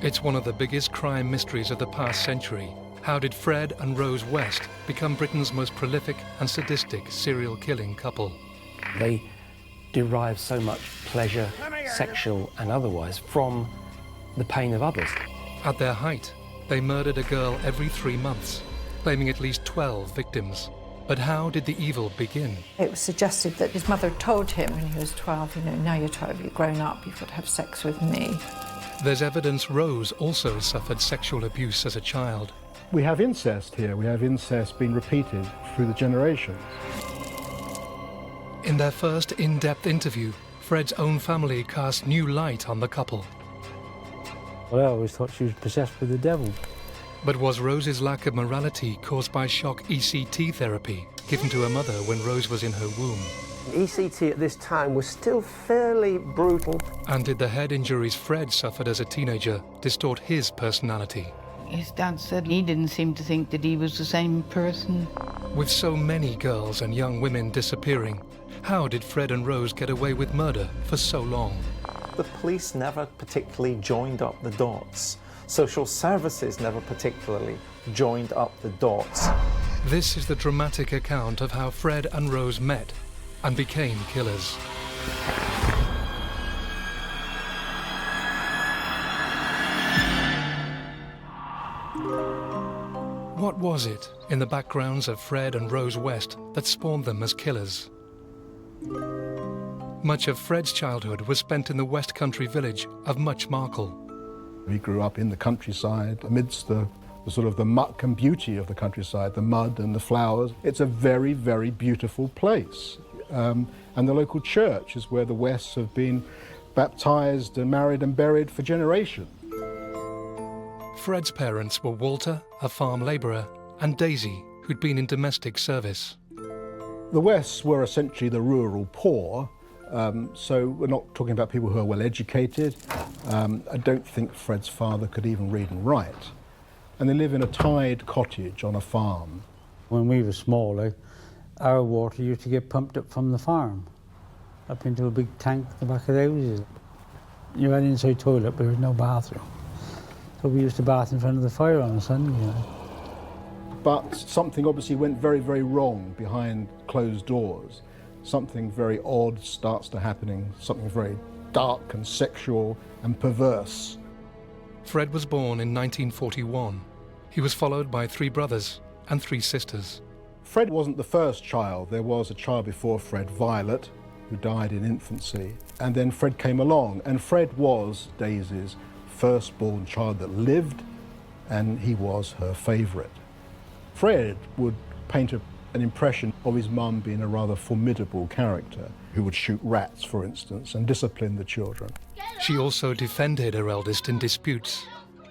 It's one of the biggest crime mysteries of the past century. How did Fred and Rose West become Britain's most prolific and sadistic serial killing couple? They derive so much pleasure, sexual and otherwise, from the pain of others. At their height, they murdered a girl every 3 months, claiming at least 12 victims. But how did the evil begin? It was suggested that his mother told him when he was 12, you know, now you're 12, you've grown up, you've got to have sex with me. There's evidence Rose also suffered sexual abuse as a child. We have incest here. We have incest being repeated through the generations. In their first in-depth interview, Fred's own family cast new light on the couple. Well, I always thought she was possessed with the devil. But was Rose's lack of morality caused by shock ECT therapy given to her mother when Rose was in her womb? ECT at this time was still fairly brutal. And did the head injuries Fred suffered as a teenager distort his personality? His dad said he didn't seem to think that he was the same person. With so many girls and young women disappearing, how did Fred and Rose get away with murder for so long? The police never particularly joined up the dots. Social services never particularly joined up the dots. This is the dramatic account of how Fred and Rose met and became killers. What was it in the backgrounds of Fred and Rose West that spawned them as killers? Much of Fred's childhood was spent in the West Country village of Much Marcle. He grew up in the countryside, amidst the sort of the muck and beauty of the countryside, the mud and the flowers. It's a very, very beautiful place. And the local church is where the Wests have been baptized and married and buried for generations. Fred's parents were Walter, a farm labourer, and Daisy, who'd been in domestic service. The Wests were essentially the rural poor, so we're not talking about people who are well educated. I don't think Fred's father could even read and write. And they live in a tied cottage on a farm. When we were small, our water used to get pumped up from the farm, up into a big tank at the back of the houses. You had an inside toilet, but there was no bathroom. So we used to bath in front of the fire on a Sunday. You know. But something obviously went very, very wrong behind closed doors. Something very odd starts to happening, something very dark and sexual and perverse. Fred was born in 1941. He was followed by 3 brothers and 3 sisters. Fred wasn't the first child. There was a child before Fred, Violet, who died in infancy. And then Fred came along, and Fred was Daisy's firstborn child that lived, and he was her favourite. Fred would paint an impression of his mum being a rather formidable character who would shoot rats, for instance, and discipline the children. She also defended her eldest in disputes.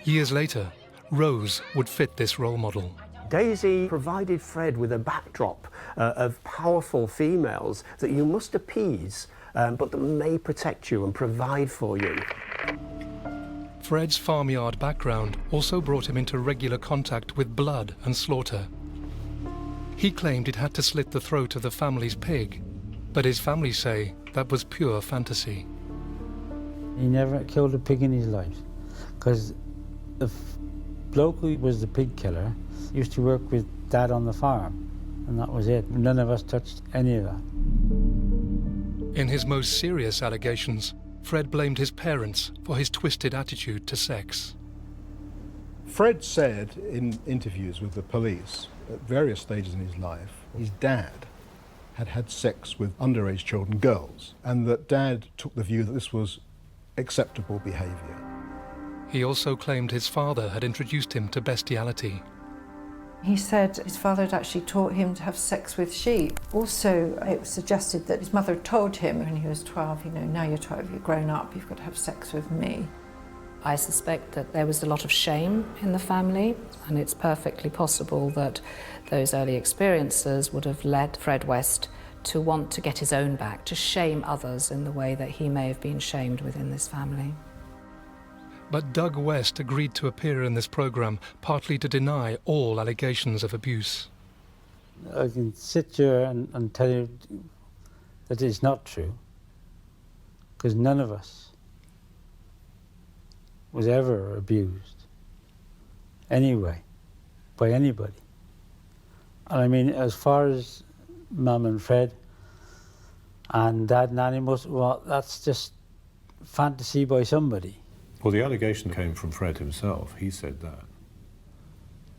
Years later, Rose would fit this role model. Daisy provided Fred with a backdrop of powerful females that you must appease, but that may protect you and provide for you. Fred's farmyard background also brought him into regular contact with blood and slaughter. He claimed he'd had to slit the throat of the family's pig, but his family say that was pure fantasy. He never killed a pig in his life, because the bloke who was the pig killer used to work with Dad on the farm, and that was it. None of us touched any of that. In his most serious allegations, Fred blamed his parents for his twisted attitude to sex. Fred said in interviews with the police at various stages in his life, his dad had had sex with underage children, girls, and that Dad took the view that this was acceptable behaviour. He also claimed his father had introduced him to bestiality. He said his father had actually taught him to have sex with sheep. Also, it was suggested that his mother told him when he was 12, you know, now you're 12, you've grown up, you've got to have sex with me. I suspect that there was a lot of shame in the family, and it's perfectly possible that those early experiences would have led Fred West to want to get his own back, to shame others in the way that he may have been shamed within this family. But Doug West agreed to appear in this programme, partly to deny all allegations of abuse. I can sit here and tell you that it's not true, because none of us was ever abused, anyway, by anybody. And I mean, as far as Mum and Fred and Dad and Annie well, that's just fantasy by somebody. Well, the allegation came from Fred himself. He said that.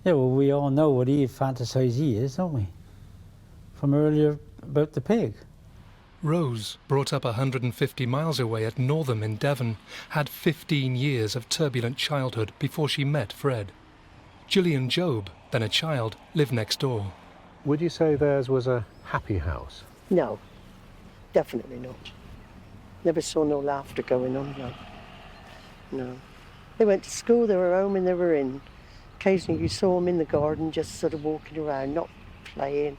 Yeah, well, we all know what fantasise he is, don't we? From earlier about the pig. Rose, brought up 150 miles away at Northam in Devon, had 15 years of turbulent childhood before she met Fred. Gillian Job, then a child, lived next door. Would you say theirs was a happy house? No, definitely not. Never saw no laughter going on, no. No. They went to school, they were home and they were in. Occasionally you saw them in the garden just sort of walking around, not playing.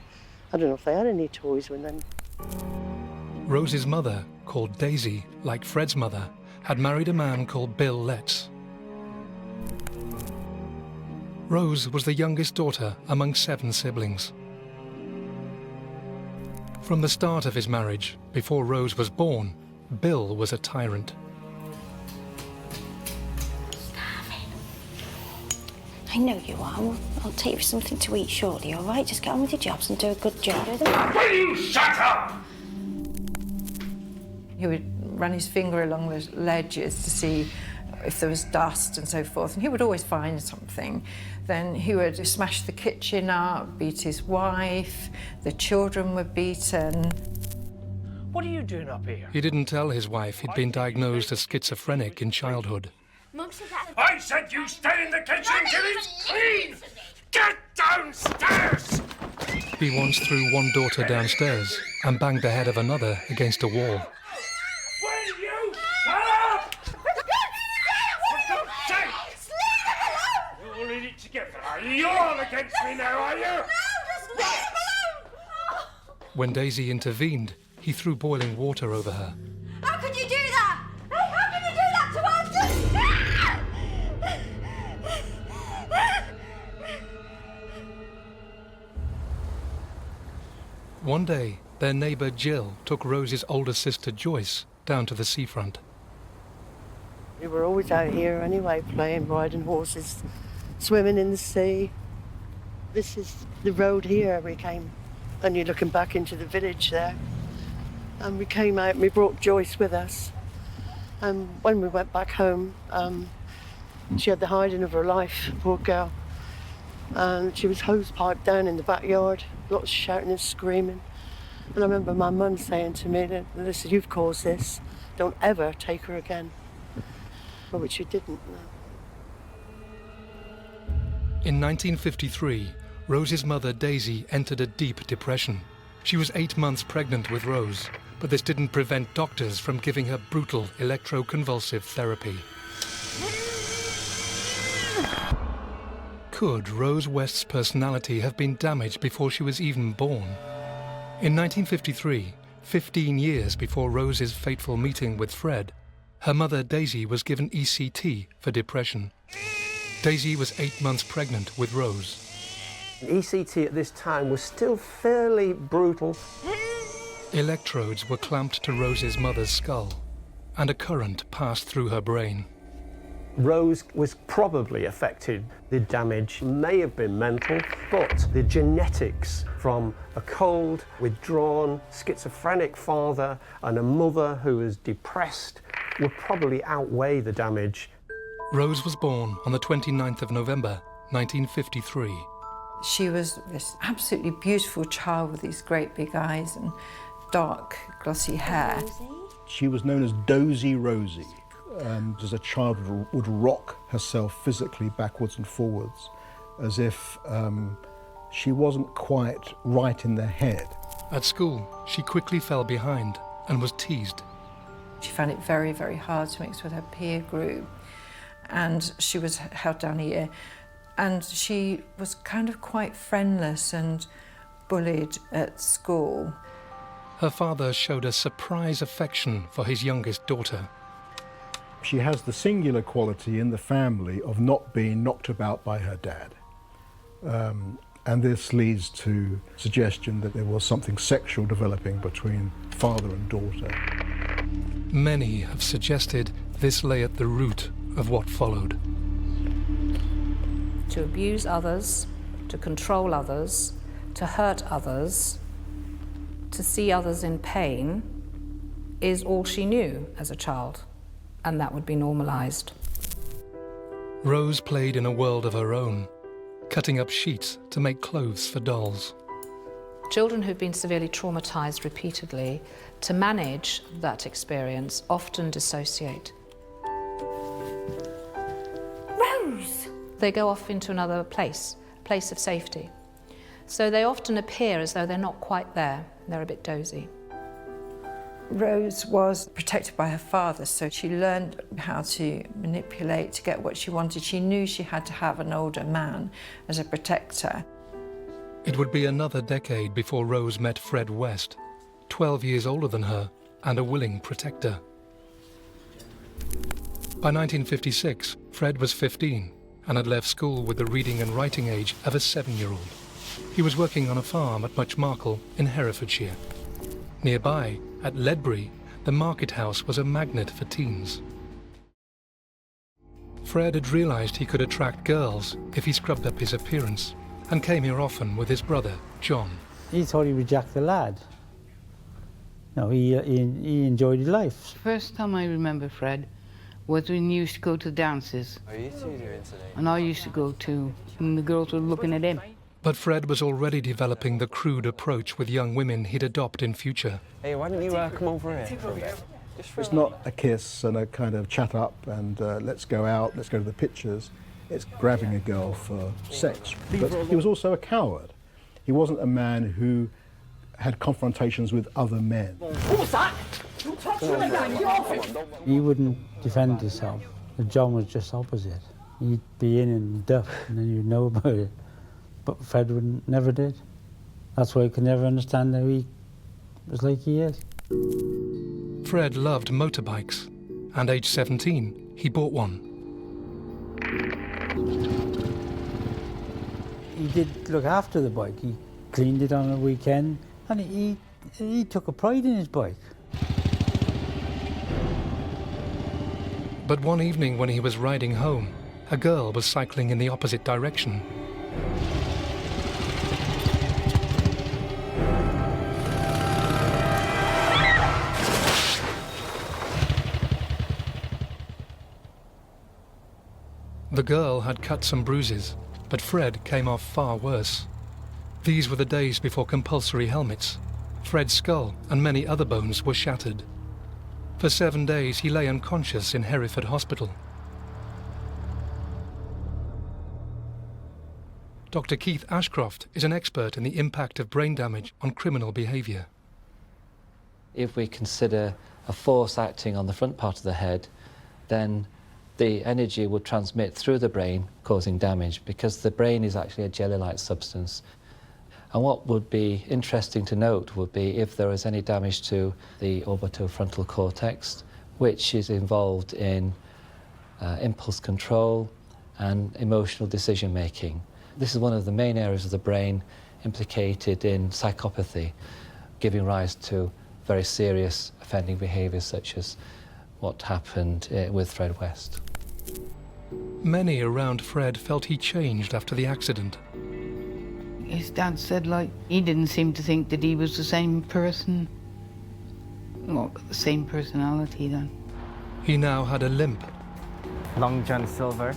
I don't know if they had any toys with them. Rose's mother, called Daisy, like Fred's mother, had married a man called Bill Letts. Rose was the youngest daughter among 7 siblings. From the start of his marriage, before Rose was born, Bill was a tyrant. I know you are. I'll take you for something to eat shortly, all right? Just get on with your jobs and do a good job. Will you shut up? He would run his finger along the ledges to see if there was dust and so forth, and he would always find something. Then he would smash the kitchen up, beat his wife, the children were beaten. What are you doing up here? He didn't tell his wife he'd been diagnosed as schizophrenic in childhood. I said you stay in the kitchen till it's clean! Get downstairs! He once threw one daughter downstairs and banged the head of another against a wall. Will you shut up? For God's sake! You're all in it together, are you? You're all against me now, are you? No, just leave him alone! When Daisy intervened, he threw boiling water over her. How could you do that? How can you do that to us? One day, their neighbour Jill took Rose's older sister Joyce down to the seafront. We were always out here anyway, playing, riding horses, swimming in the sea. This is the road here we came, and you're looking back into the village there. And we came out and we brought Joyce with us. And when we went back home, she had the hiding of her life, poor girl. And she was hose-piped down in the backyard, lots of shouting and screaming. And I remember my mum saying to me, listen, you've caused this, don't ever take her again. Well, which she didn't. No. In 1953, Rose's mother Daisy entered a deep depression. She was 8 months pregnant with Rose, but this didn't prevent doctors from giving her brutal electroconvulsive therapy. Could Rose West's personality have been damaged before she was even born? In 1953, 15 years before Rose's fateful meeting with Fred, her mother Daisy was given ECT for depression. Daisy was 8 months pregnant with Rose. ECT at this time was still fairly brutal. Electrodes were clamped to Rose's mother's skull, and a current passed through her brain. Rose was probably affected. The damage may have been mental, but the genetics from a cold, withdrawn, schizophrenic father and a mother who was depressed would probably outweigh the damage. Rose was born on the 29th of November, 1953. She was this absolutely beautiful child with these great big eyes and dark, glossy hair. She was known as Dozy Rosie. As a child would rock herself physically backwards and forwards, as if she wasn't quite right in the head. At school, she quickly fell behind and was teased. She found it very, very hard to mix with her peer group, and she was held down a year. And she was kind of quite friendless and bullied at school. Her father showed a surprise affection for his youngest daughter. She has the singular quality in the family of not being knocked about by her dad. And this leads to suggestion that there was something sexual developing between father and daughter. Many have suggested this lay at the root of what followed. To abuse others, to control others, to hurt others, to see others in pain is all she knew as a child, and that would be normalised. Rose played in a world of her own, cutting up sheets to make clothes for dolls. Children who've been severely traumatised repeatedly, to manage that experience, often dissociate. Rose! They go off into another place, a place of safety. So they often appear as though they're not quite there, they're a bit dozy. Rose was protected by her father, so she learned how to manipulate to get what she wanted. She knew she had to have an older man as a protector. It would be another decade before Rose met Fred West, 12 years older than her and a willing protector. By 1956, Fred was 15 and had left school with the reading and writing age of a 7-year-old. He was working on a farm at Muchmarkle in Herefordshire. Nearby, at Ledbury, the market house was a magnet for teens. Fred had realised he could attract girls if he scrubbed up his appearance, and came here often with his brother, John. He thought he would jack the lad. No, he enjoyed his life. First time I remember Fred was when he used to go to dances. Are you two doing today? And I used to go too, and the girls were looking at him. But Fred was already developing the crude approach with young women he'd adopt in future. Hey, why don't you come over here for a bit? It's not a kiss and a kind of chat up and let's go out, let's go to the pictures. It's grabbing a girl for sex. But he was also a coward. He wasn't a man who had confrontations with other men. Who's that? You touch him again, get off him! He wouldn't defend himself. But John was just opposite. He'd be in and duck, and then you'd know about it. But Fred never did. That's why I could never understand how he was like he is. Fred loved motorbikes, and age 17, he bought one. He did look after the bike. He cleaned it on a weekend, and he took a pride in his bike. But one evening when he was riding home, a girl was cycling in the opposite direction. The girl had cut some bruises, but Fred came off far worse. These were the days before compulsory helmets. Fred's skull and many other bones were shattered. For 7 days he lay unconscious in Hereford Hospital. Dr. Keith Ashcroft is an expert in the impact of brain damage on criminal behaviour. If we consider a force acting on the front part of the head, then the energy would transmit through the brain, causing damage, because the brain is actually a jelly-like substance. And what would be interesting to note would be if there was any damage to the orbitofrontal cortex, which is involved in impulse control and emotional decision-making. This is one of the main areas of the brain implicated in psychopathy, giving rise to very serious offending behaviours such as what happened with Fred West. Many around Fred felt he changed after the accident. His dad said, like, he didn't seem to think that he was the same person. Well, the same personality then. He now had a limp. Long John Silver.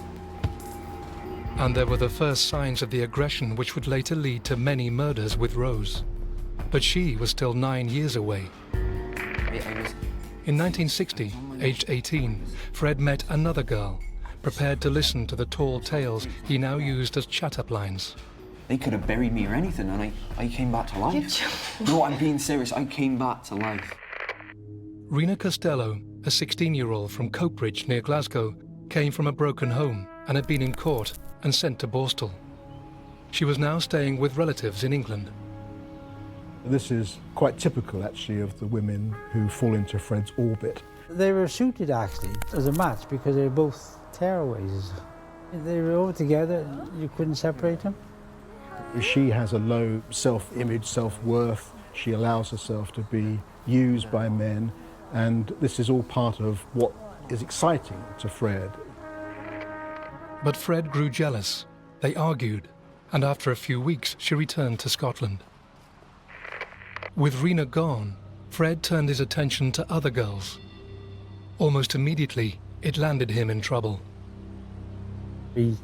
And there were the first signs of the aggression which would later lead to many murders with Rose. But she was still 9 years away. In 1960, aged 18, Fred met another girl, prepared to listen to the tall tales he now used as chat-up lines. They could have buried me or anything, and I came back to life. No, I'm being serious. I came back to life. Rena Costello, a 16-year-old from Coatbridge near Glasgow, came from a broken home and had been in court and sent to Borstal. She was now staying with relatives in England. This is quite typical, actually, of the women who fall into Fred's orbit. They were suited, actually, as a match because they were both tearaways. They were all together, you couldn't separate them. She has a low self-image, self-worth. She allows herself to be used by men, and this is all part of what is exciting to Fred. But Fred grew jealous. They argued, and after a few weeks, she returned to Scotland. With Rena gone, Fred turned his attention to other girls. Almost immediately, it landed him in trouble. He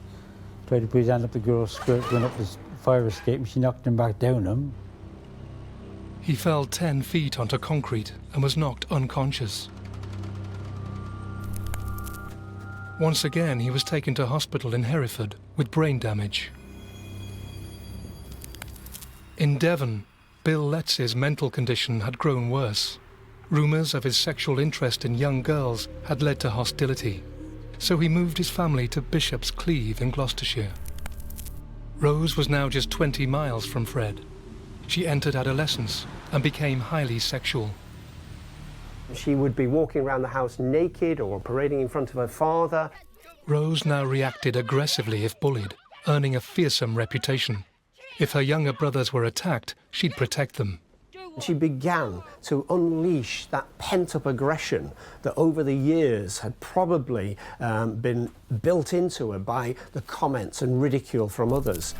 tried to put his hand up the girl's skirt, went up the fire escape, and she knocked him back down him. He fell 10 feet onto concrete and was knocked unconscious. Once again, he was taken to hospital in Hereford with brain damage. In Devon, Bill Letz's mental condition had grown worse. Rumours of his sexual interest in young girls had led to hostility, so he moved his family to Bishop's Cleeve in Gloucestershire. Rose was now just 20 miles from Fred. She entered adolescence and became highly sexual. She would be walking around the house naked or parading in front of her father. Rose now reacted aggressively if bullied, earning a fearsome reputation. If her younger brothers were attacked, she'd protect them. She began to unleash that pent-up aggression that over the years had probably been built into her by the comments and ridicule from others.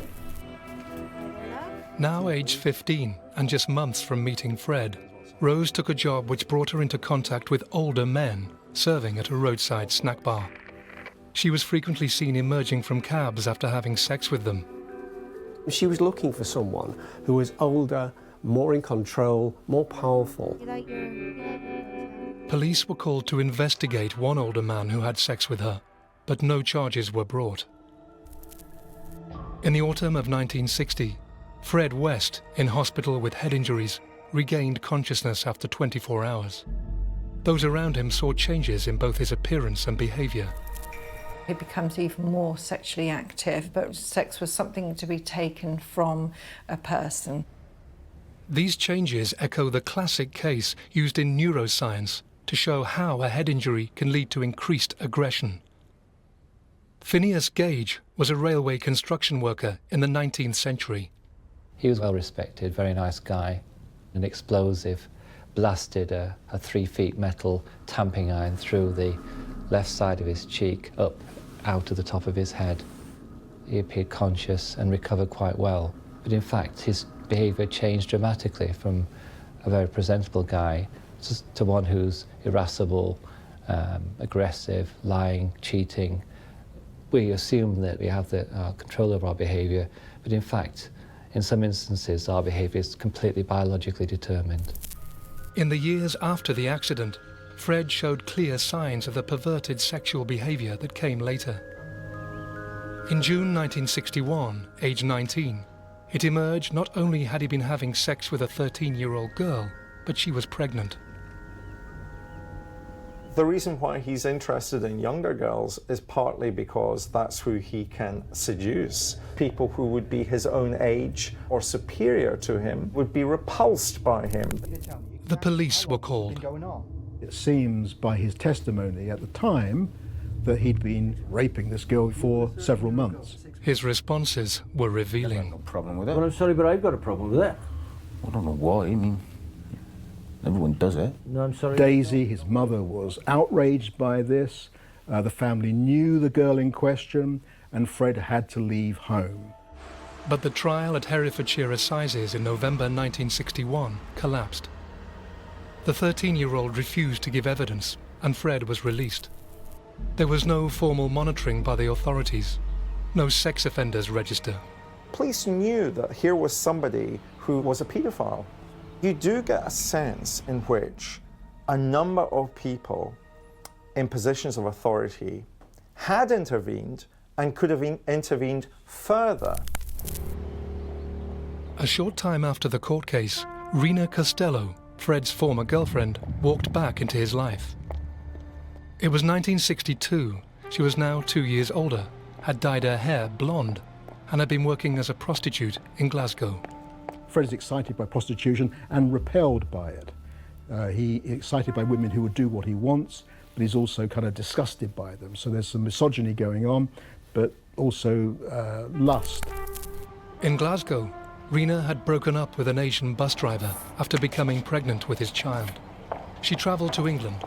Now aged 15 and just months from meeting Fred, Rose took a job which brought her into contact with older men serving at a roadside snack bar. She was frequently seen emerging from cabs after having sex with them. She was looking for someone who was older, more in control, more powerful. Police were called to investigate one older man who had sex with her, but no charges were brought. In the autumn of 1960, Fred West, in hospital with head injuries, regained consciousness after 24 hours. Those around him saw changes in both his appearance and behaviour. He becomes even more sexually active, but sex was something to be taken from a person. These changes echo the classic case used in neuroscience to show how a head injury can lead to increased aggression. Phineas Gage was a railway construction worker in the 19th century. He was well respected, very nice guy. An explosive blasted a 3-foot metal tamping iron through the left side of his cheek up out of the top of his head. He appeared conscious and recovered quite well, but in fact his behaviour changed dramatically from a very presentable guy to one who's irascible, aggressive, lying, cheating. We assume that we have the control of our behaviour, but in fact in some instances our behaviour is completely biologically determined. In the years after the accident, Fred showed clear signs of the perverted sexual behaviour that came later. In June 1961, age 19, it emerged not only had he been having sex with a 13-year-old girl, but she was pregnant. The reason why he's interested in younger girls is partly because that's who he can seduce. People who would be his own age or superior to him would be repulsed by him. The police were called. It seems by his testimony at the time that he'd been raping this girl for several months. His responses were revealing. No problem with it. Well, I'm sorry, but I've got a problem with it. I don't know why. I mean, everyone does it. No, I'm sorry. Daisy, his mother, was outraged by this. The family knew the girl in question, and Fred had to leave home. But the trial at Herefordshire Assizes in November 1961 collapsed. The 13-year-old refused to give evidence, and Fred was released. There was no formal monitoring by the authorities, no sex offenders register. Police knew that here was somebody who was a paedophile. You do get a sense in which a number of people in positions of authority had intervened and could have intervened further. A short time after the court case, Rena Costello, Fred's former girlfriend, walked back into his life. It was 1962. She was now 2 years older, had dyed her hair blonde, and had been working as a prostitute in Glasgow. Fred is excited by prostitution and repelled by it. He's excited by women who would do what he wants, but he's also kind of disgusted by them. So there's some misogyny going on, but also lust. In Glasgow, Rena had broken up with an Asian bus driver after becoming pregnant with his child. She travelled to England,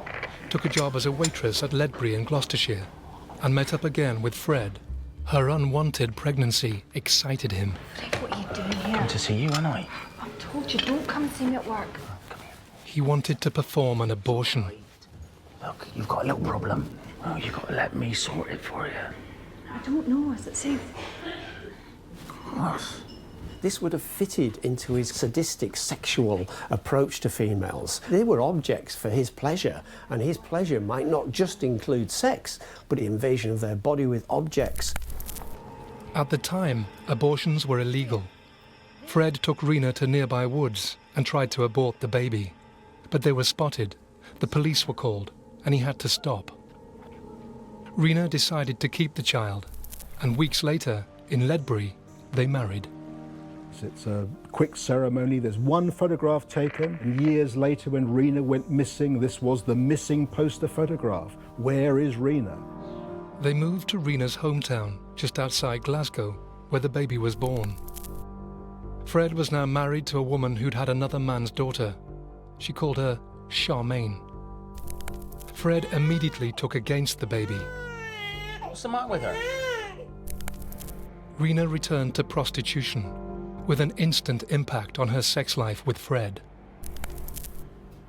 took a job as a waitress at Ledbury in Gloucestershire, and met up again with Fred. Her unwanted pregnancy excited him. What are you doing here? Good to see you, aren't I? I've told you, don't come and see me at work. He wanted to perform an abortion. Look, you've got a little problem. Oh, you've got to let me sort it for you. I don't know, is it safe? What? This would have fitted into his sadistic sexual approach to females. They were objects for his pleasure, and his pleasure might not just include sex, but the invasion of their body with objects. At the time, abortions were illegal. Fred took Rena to nearby woods and tried to abort the baby. But they were spotted, the police were called, and he had to stop. Rena decided to keep the child, and weeks later, in Ledbury, they married. It's a quick ceremony. There's one photograph taken, and years later when Rena went missing, this was the missing poster photograph. Where is Rena? They moved to Rena's hometown, just outside Glasgow, where the baby was born. Fred was now married to a woman who'd had another man's daughter. She called her Charmaine. Fred immediately took against the baby. What's the matter with her? Rena returned to prostitution, with an instant impact on her sex life with Fred.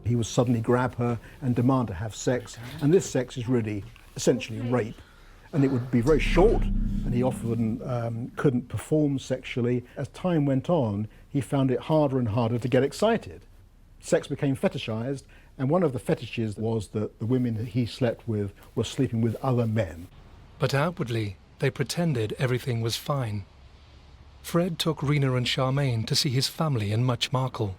He would suddenly grab her and demand to have sex, and this sex is really essentially rape. And it would be very short, and he often couldn't perform sexually. As time went on, he found it harder and harder to get excited. Sex became fetishized, and one of the fetishes was that the women that he slept with were sleeping with other men. But outwardly, they pretended everything was fine. Fred took Rena and Charmaine to see his family in Muchmarkle.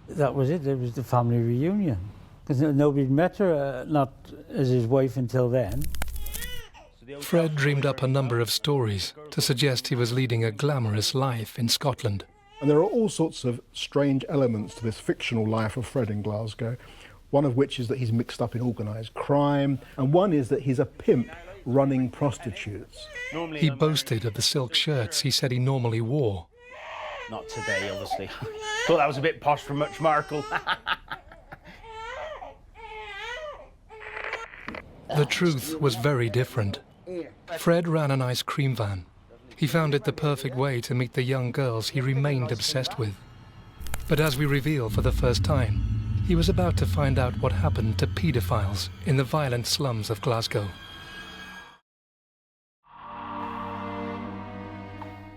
That was it. It was the family reunion. Because nobody met her, not as his wife until then. Fred dreamed up a number of stories to suggest he was leading a glamorous life in Scotland. And there are all sorts of strange elements to this fictional life of Fred in Glasgow, one of which is that he's mixed up in organised crime, and one is that he's a pimp running prostitutes. He boasted of the silk shirts he said he normally wore. Not today, obviously. Thought that was a bit posh for Muchmarkle. The truth was very different. Fred ran an ice cream van. He found it the perfect way to meet the young girls he remained obsessed with. But as we reveal for the first time, he was about to find out what happened to paedophiles in the violent slums of Glasgow.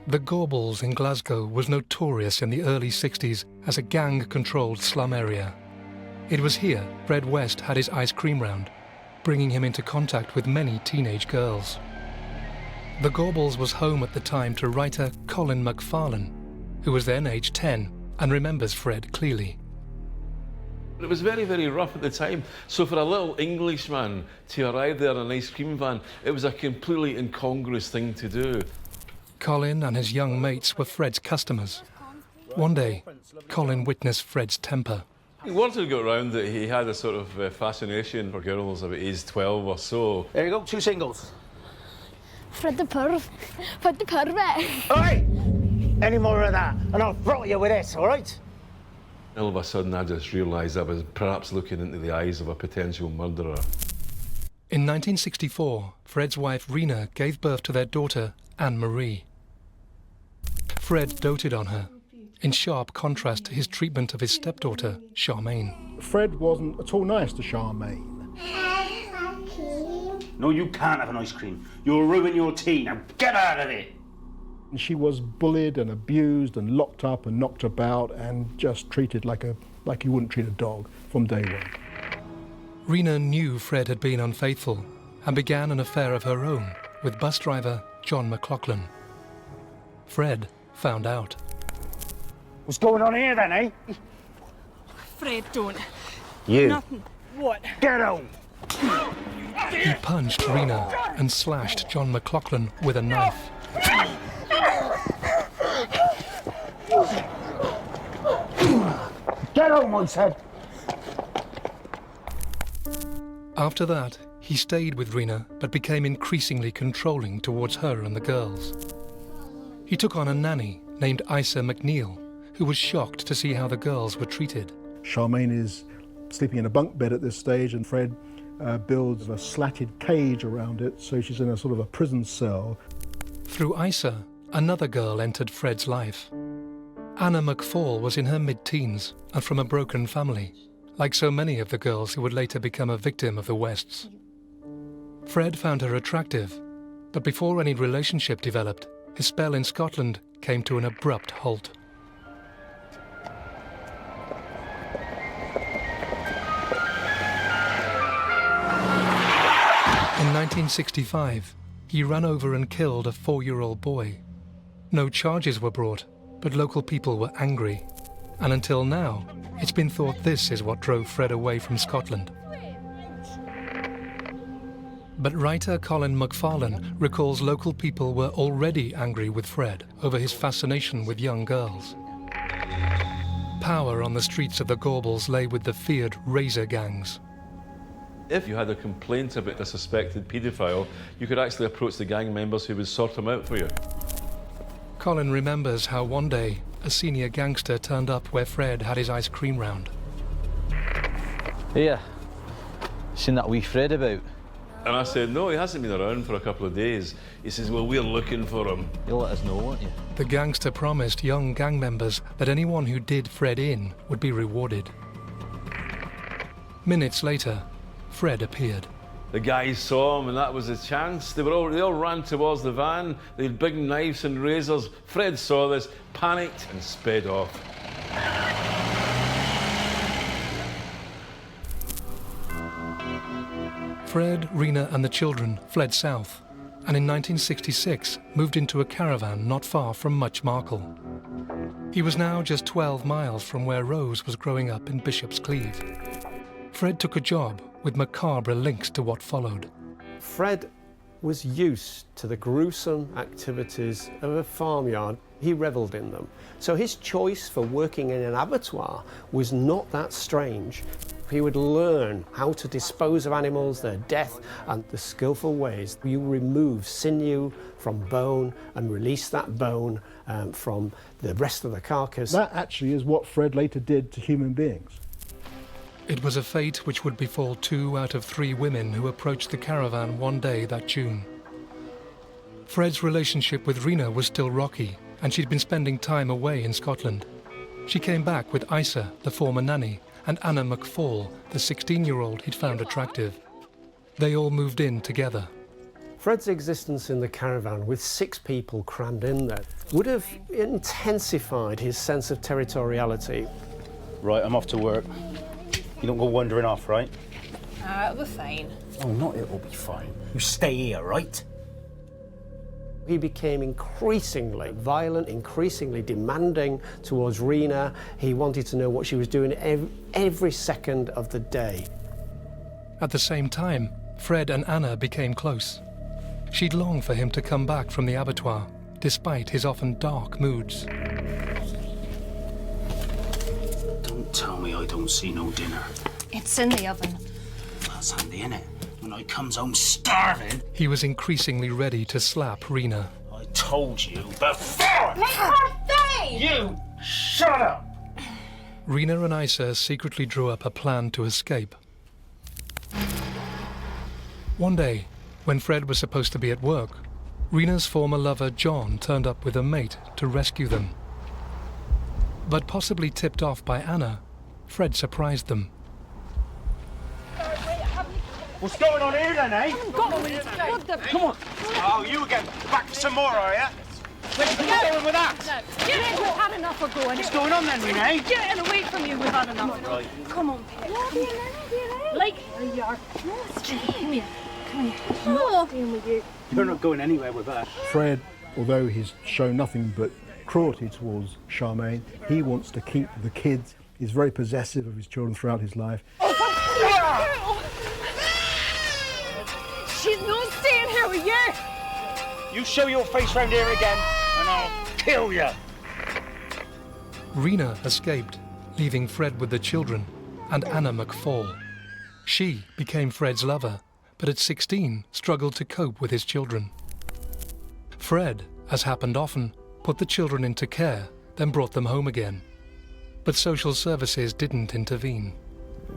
The Gorbals in Glasgow was notorious in the early 60s as a gang-controlled slum area. It was here Fred West had his ice cream round, bringing him into contact with many teenage girls. The Gorbals was home at the time to writer Colin McFall, who was then aged 10 and remembers Fred clearly. It was very, very rough at the time. So for a little Englishman to arrive there in an ice cream van, it was a completely incongruous thing to do. Colin and his young mates were Fred's customers. One day, Colin witnessed Fred's temper. Word had got around that he had a sort of fascination for girls about age 12 or so. There you go, 2 singles. Fred the perv. Fred the pervert. All right! Any more of that, and I'll throttle you with this, all right? All of a sudden, I just realised I was perhaps looking into the eyes of a potential murderer. In 1964, Fred's wife Rena gave birth to their daughter, Anne-Marie. Fred doted on her, in sharp contrast to his treatment of his stepdaughter, Charmaine. Fred wasn't at all nice to Charmaine. No, you can't have an ice cream. You'll ruin your tea. Now get out of it. And she was bullied and abused and locked up and knocked about and just treated like you wouldn't treat a dog from day one. Rena knew Fred had been unfaithful and began an affair of her own with bus driver John McLaughlin. Fred found out. What's going on here then, eh? Fred, don't. You. Nothing. What? Get out! He punched Rena and slashed John McLaughlin with a knife. Get out, I said! After that, he stayed with Rena but became increasingly controlling towards her and the girls. He took on a nanny named Isa McNeil, who was shocked to see how the girls were treated. Charmaine is sleeping in a bunk bed at this stage, and Fred builds a slatted cage around it, so she's in a sort of a prison cell. Through Isa, another girl entered Fred's life. Anna McFall was in her mid-teens and from a broken family, like so many of the girls who would later become a victim of the Wests. Fred found her attractive, but before any relationship developed, his spell in Scotland came to an abrupt halt. In 1965, he ran over and killed a 4-year-old boy. No charges were brought, but local people were angry. And until now, it's been thought this is what drove Fred away from Scotland. But writer Colin McFall recalls local people were already angry with Fred over his fascination with young girls. Power on the streets of the Gorbals lay with the feared razor gangs. If you had a complaint about a suspected paedophile, you could actually approach the gang members who would sort them out for you. Colin remembers how one day a senior gangster turned up where Fred had his ice cream round. Here, seen that wee Fred about? And I said, no, he hasn't been around for a couple of days. He says, well, we're looking for him. You'll let us know, won't you? The gangster promised young gang members that anyone who did Fred in would be rewarded. Minutes later, Fred appeared. The guys saw him, and that was a chance. They all ran towards the van. They had big knives and razors. Fred saw this, panicked, and sped off. Fred, Rena and the children fled south, and in 1966 moved into a caravan not far from Much Markle. He was now just 12 miles from where Rose was growing up in Bishop's Cleeve. Fred took a job with macabre links to what followed. Fred was used to the gruesome activities of a farmyard. He revelled in them. So his choice for working in an abattoir was not that strange. He would learn how to dispose of animals, their death, and the skillful ways. You remove sinew from bone and release that bone from the rest of the carcass. That actually is what Fred later did to human beings. It was a fate which would befall 2 out of 3 women who approached the caravan one day that June. Fred's relationship with Rena was still rocky, and she'd been spending time away in Scotland. She came back with Isa, the former nanny, and Anna McFall, the 16-year-old he'd found attractive. They all moved in together. Fred's existence in the caravan with 6 people crammed in there would have intensified his sense of territoriality. Right, I'm off to work. You don't go wandering off, right? It'll be fine. Oh, not it'll be fine. You stay here, right? He became increasingly violent, increasingly demanding towards Rena. He wanted to know what she was doing every second of the day. At the same time, Fred and Anna became close. She'd longed for him to come back from the abattoir, despite his often dark moods. Don't tell me I don't see no dinner. It's in the oven. That's handy, innit? When I comes home starving. He was increasingly ready to slap Rena. I told you before! Let her stay! You shut up! Rena and Isa secretly drew up a plan to escape. One day, when Fred was supposed to be at work, Rena's former lover John turned up with a mate to rescue them. But possibly tipped off by Anna, Fred surprised them. What's going on here then, eh? Come on. Oh, you again? Back for some more, are you? Where's you going with that? No. We've had enough of going. What's going on then, Renee? Getting away from you, we've had enough. Right. Come on, Pip. Like, here you are. Come here. Come here. No. With you. You're not going anywhere with that. Fred, although he's shown nothing but cruelty towards Charmaine, he wants to keep the kids. He's very possessive of his children throughout his life. She's not staying here with you. You show your face round here again, and I'll kill you. Rena escaped, leaving Fred with the children and Anna McFall. She became Fred's lover, but at 16 struggled to cope with his children. Fred, as happened often, put the children into care, then brought them home again. But social services didn't intervene.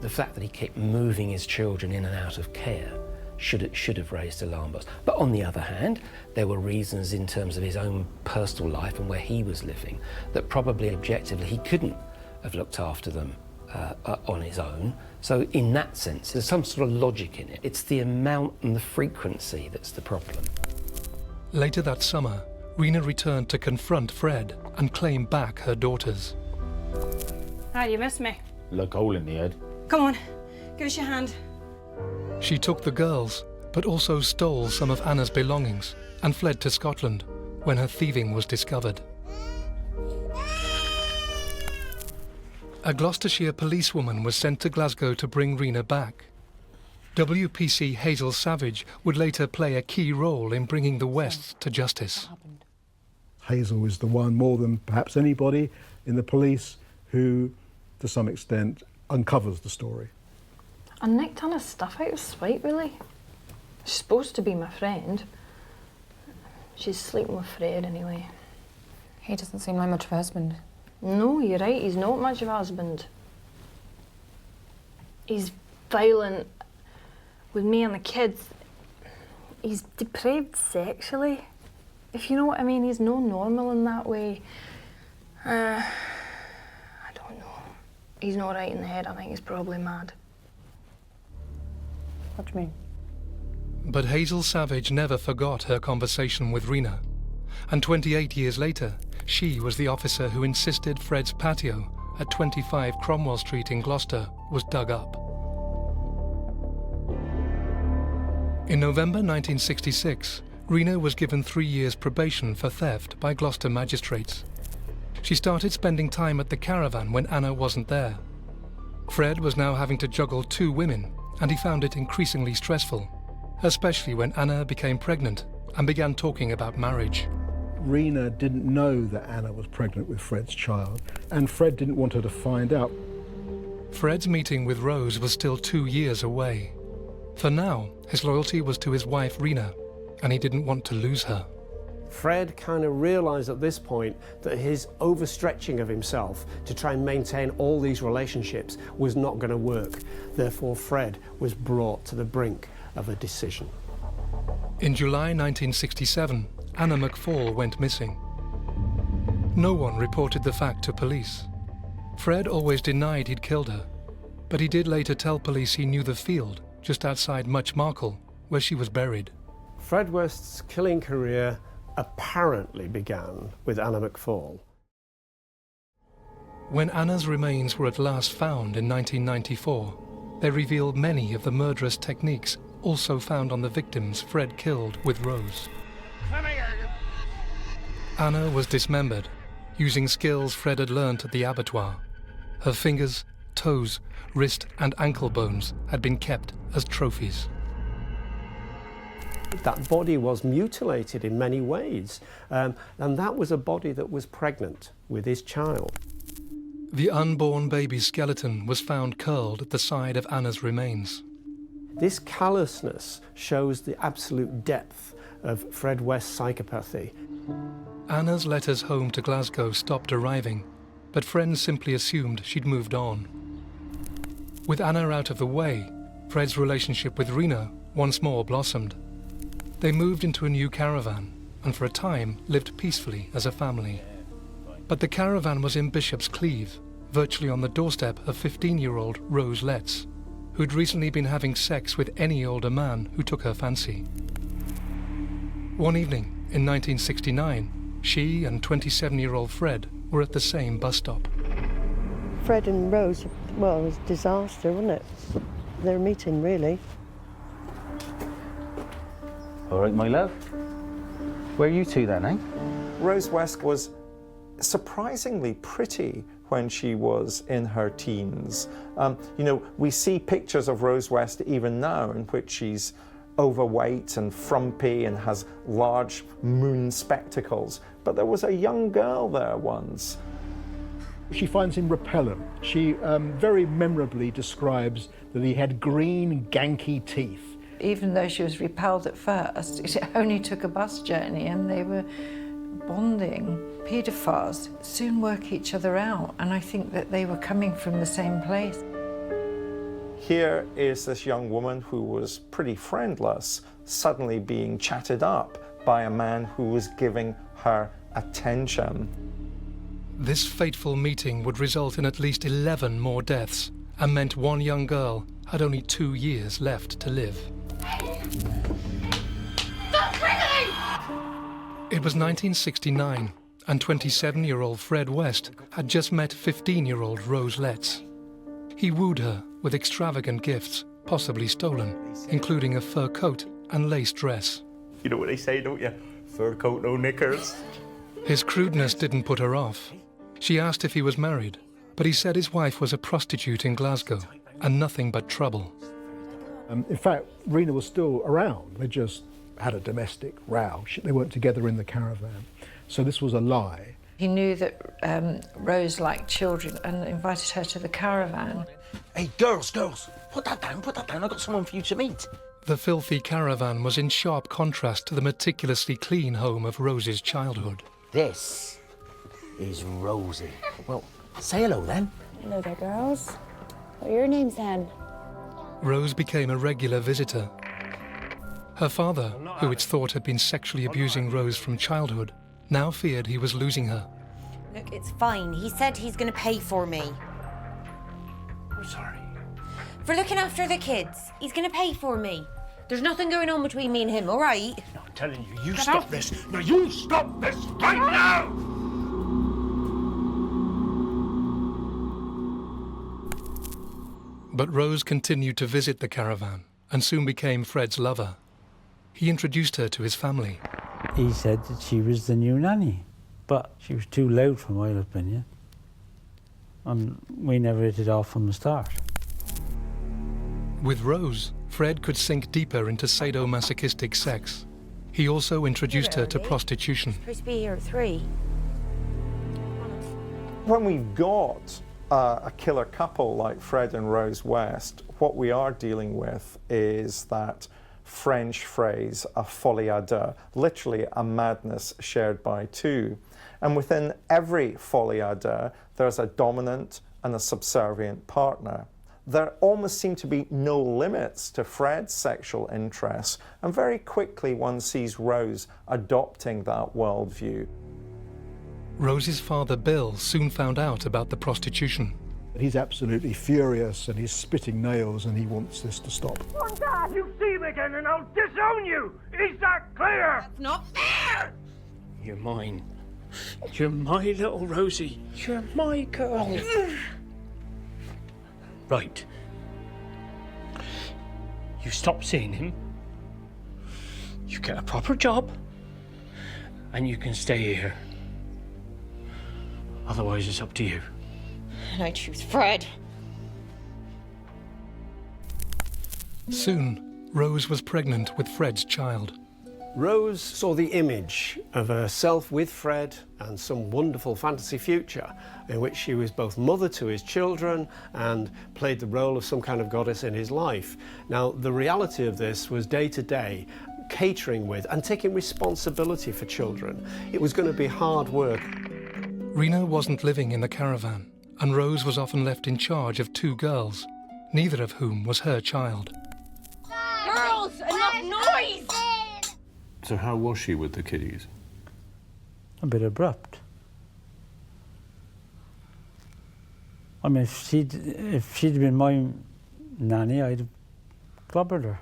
The fact that he kept moving his children in and out of care should have raised alarm bells. But on the other hand, there were reasons in terms of his own personal life and where he was living that probably objectively he couldn't have looked after them on his own. So in that sense, there's some sort of logic in it. It's the amount and the frequency that's the problem. Later that summer, Rena returned to confront Fred and claim back her daughters. Ah, you missed me. Like a hole in the head. Come on, give us your hand. She took the girls, but also stole some of Anna's belongings and fled to Scotland when her thieving was discovered. A Gloucestershire policewoman was sent to Glasgow to bring Rena back. WPC Hazel Savage would later play a key role in bringing the Wests to justice. Hazel is the one, more than perhaps anybody in the police, who, to some extent, uncovers the story. I nicked Anna's stuff out of spite, really. She's supposed to be my friend. She's sleeping with Fred, anyway. He doesn't seem like much of a husband. No, you're right, he's not much of a husband. He's violent with me and the kids. He's depraved sexually. If you know what I mean, he's no normal in that way. I don't know. He's not right in the head, I think he's probably mad. What do you mean? But Hazel Savage never forgot her conversation with Rena, and 28 years later, she was the officer who insisted Fred's patio at 25 Cromwell Street in Gloucester was dug up. In November 1966, Rena was given 3 years probation for theft by Gloucester magistrates. She started spending time at the Caravan when Anna wasn't there. Fred was now having to juggle 2 women, and he found it increasingly stressful, especially when Anna became pregnant and began talking about marriage. Rena didn't know that Anna was pregnant with Fred's child, and Fred didn't want her to find out. Fred's meeting with Rose was still 2 years away. For now, his loyalty was to his wife Rena, and he didn't want to lose her. Fred kind of realised at this point that his overstretching of himself to try and maintain all these relationships was not going to work. Therefore, Fred was brought to the brink of a decision. In July 1967, Anna McFall went missing. No one reported the fact to police. Fred always denied he'd killed her, but he did later tell police he knew the field just outside Muchmarcle, where she was buried. Fred West's killing career apparently began with Anna McFall. When Anna's remains were at last found in 1994, they revealed many of the murderous techniques also found on the victims Fred killed with Rose. Anna was dismembered, using skills Fred had learnt at the abattoir. Her fingers, toes, wrist and ankle bones had been kept as trophies. That body was mutilated in many ways, and that was a body that was pregnant with his child. The unborn baby's skeleton was found curled at the side of Anna's remains. This callousness shows the absolute depth of Fred West's psychopathy. Anna's letters home to Glasgow stopped arriving, but friends simply assumed she'd moved on. With Anna out of the way, Fred's relationship with Rena once more blossomed. They moved into a new caravan and for a time lived peacefully as a family. But the caravan was in Bishop's Cleeve, virtually on the doorstep of 15-year-old Rose Letts, who'd recently been having sex with any older man who took her fancy. One evening in 1969, she and 27-year-old Fred were at the same bus stop. Fred and Rose, well, it was a disaster, wasn't it? Their meeting, really. All right, my love. Where are you two then, eh? Rose West was surprisingly pretty when she was in her teens. You know, we see pictures of Rose West even now in which she's overweight and frumpy and has large moon spectacles. But there was a young girl there once. She finds him repellent. She very memorably describes that he had green, ganky teeth. Even though she was repelled at first, it only took a bus journey and they were bonding. Paedophiles soon work each other out, and I think that they were coming from the same place. Here is this young woman who was pretty friendless, suddenly being chatted up by a man who was giving her attention. This fateful meeting would result in at least 11 more deaths and meant one young girl had only 2 years left to live. It was 1969, and 27-year-old Fred West had just met 15-year-old Rose Letts. He wooed her with extravagant gifts, possibly stolen, including a fur coat and lace dress. You know what they say, don't you? Fur coat, no knickers. His crudeness didn't put her off. She asked if he was married, but he said his wife was a prostitute in Glasgow and nothing but trouble. In fact, Rena was still around. They just had a domestic row. They weren't together in the caravan. So this was a lie. He knew that Rose liked children and invited her to the caravan. Hey, girls, put that down, I've got someone for you to meet. The filthy caravan was in sharp contrast to the meticulously clean home of Rose's childhood. This is Rosie. Well, say hello then. Hello there, girls. What are your names then? Rose became a regular visitor. Her father, who it's thought had been sexually abusing Rose from childhood, now feared he was losing her. Look, it's fine. He said he's going to pay for me. I'm sorry. For looking after the kids. He's going to pay for me. There's nothing going on between me and him, all right? No, I'm telling you, you stop this. No, you stop this right now! But Rose continued to visit the caravan and soon became Fred's lover. He introduced her to his family. He said that she was the new nanny, but she was too loud for my opinion. And we never hit it off from the start. With Rose, Fred could sink deeper into sadomasochistic sex. He also introduced her to prostitution. Supposed to be here at 3. When we've got a killer couple like Fred and Rose West, what we are dealing with is that French phrase, a folie à deux, literally a madness shared by two. And within every folie à deux, there's a dominant and a subservient partner. There almost seem to be no limits to Fred's sexual interests, and very quickly one sees Rose adopting that worldview. Rose's father, Bill, soon found out about the prostitution. He's absolutely furious and he's spitting nails and he wants this to stop. One Dad, you see him again and I'll disown you! Is that clear? That's not fair! You're mine. You're my little Rosie. You're my girl. Right. You stop seeing him, you get a proper job, and you can stay here. Otherwise, it's up to you. And I choose Fred. Soon, Rose was pregnant with Fred's child. Rose saw the image of herself with Fred and some wonderful fantasy future in which she was both mother to his children and played the role of some kind of goddess in his life. Now, the reality of this was day to day, catering with and taking responsibility for children. It was going to be hard work. Rena wasn't living in the caravan, and Rose was often left in charge of 2 girls, neither of whom was her child. Girls, enough noise! So how was she with the kiddies? A bit abrupt. I mean, if she'd been my nanny, I'd have clobbered her.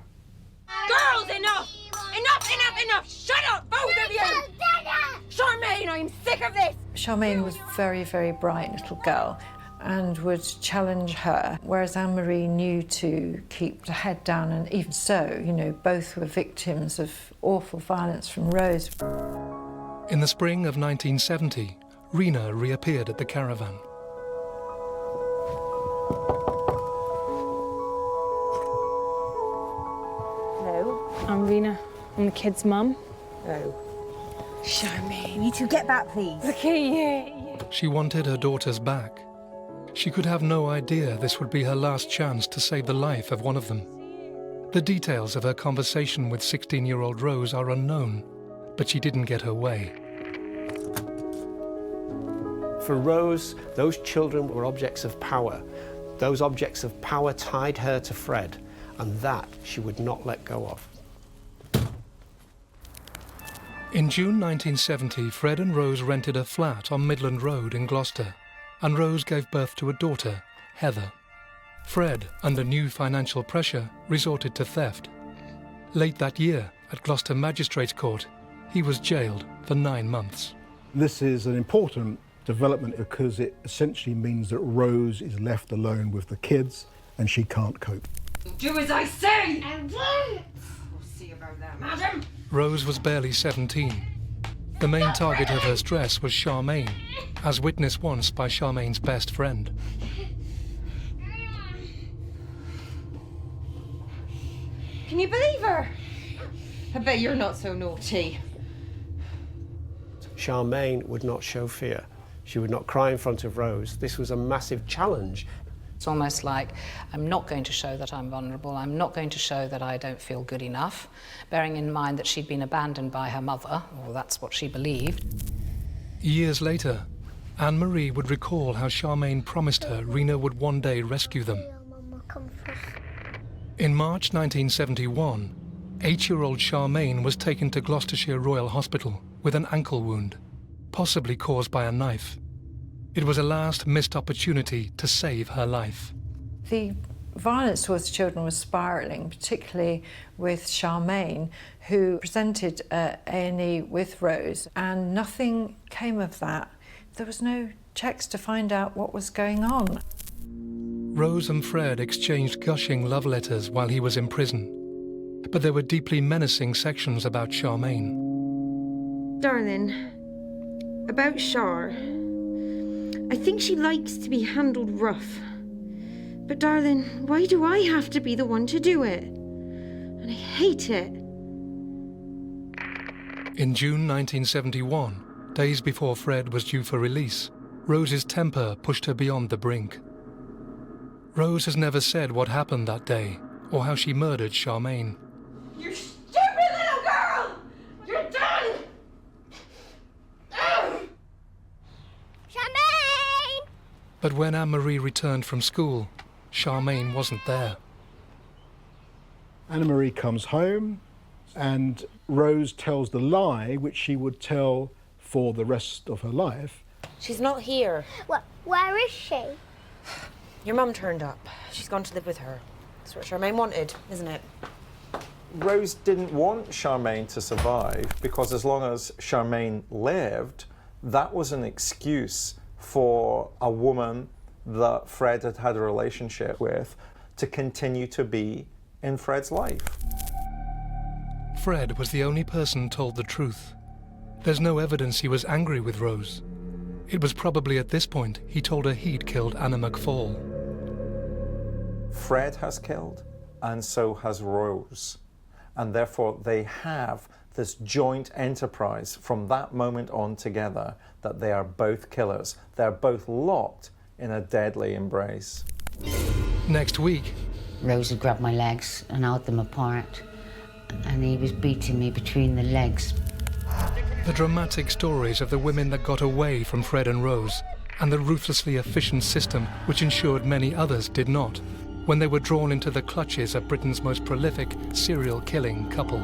Girls, enough! Enough! Shut up, both of you! Charmaine, I'm sick of this! Charmaine was a very, very bright little girl and would challenge her, whereas Anne-Marie knew to keep the head down, and even so, you know, both were victims of awful violence from Rose. In the spring of 1970, Rena reappeared at the caravan. Hello. I'm Rena. I'm the kid's mum. Oh. Charmaine, you two get back, please. Okay, yeah. She wanted her daughters back. She could have no idea this would be her last chance to save the life of one of them. The details of her conversation with 16-year-old Rose are unknown, but she didn't get her way. For Rose, those children were objects of power. Those objects of power tied her to Fred, and that she would not let go of. In June 1970, Fred and Rose rented a flat on Midland Road in Gloucester, and Rose gave birth to a daughter, Heather. Fred, under new financial pressure, resorted to theft. Late that year, at Gloucester Magistrates Court, he was jailed for 9 months. This is an important development because it essentially means that Rose is left alone with the kids and she can't cope. Do as I say! I won't! We'll see about that, madam. Rose was barely 17. The main target of her stress was Charmaine, as witnessed once by Charmaine's best friend. Can you believe her? I bet you're not so naughty. Charmaine would not show fear. She would not cry in front of Rose. This was a massive challenge. It's almost like, I'm not going to show that I'm vulnerable, I'm not going to show that I don't feel good enough, bearing in mind that she'd been abandoned by her mother, or that's what she believed. Years later, Anne-Marie would recall how Charmaine promised her Rena would one day rescue them. In March 1971, 8-year-old Charmaine was taken to Gloucestershire Royal Hospital with an ankle wound, possibly caused by a knife. It was a last missed opportunity to save her life. The violence towards children was spiralling, particularly with Charmaine, who presented at A&E with Rose, and nothing came of that. There was no checks to find out what was going on. Rose and Fred exchanged gushing love letters while he was in prison, but there were deeply menacing sections about Charmaine. Darling, about Char. I think she likes to be handled rough. But darling, why do I have to be the one to do it? And I hate it. In June 1971, days before Fred was due for release, Rose's temper pushed her beyond the brink. Rose has never said what happened that day or how she murdered Charmaine. You stupid little girl! You're done! Charmaine! But when Anne-Marie returned from school, Charmaine wasn't there. Anne-Marie comes home and Rose tells the lie which she would tell for the rest of her life. She's not here. Where is she? Your mum turned up. She's gone to live with her. That's what Charmaine wanted, isn't it? Rose didn't want Charmaine to survive because as long as Charmaine lived, that was an excuse for a woman that Fred had had a relationship with to continue to be in Fred's life. Fred was the only person told the truth. There's no evidence he was angry with Rose. It was probably at this point he told her he'd killed Anna McFall. Fred has killed, and so has Rose. And therefore they have this joint enterprise from that moment on together that they are both killers. They're both locked in a deadly embrace. Next week, Rose had grabbed my legs and held them apart, and he was beating me between the legs. the dramatic stories of the women that got away from Fred and Rose, and the ruthlessly efficient system which ensured many others did not, when they were drawn into the clutches of Britain's most prolific serial killing couple.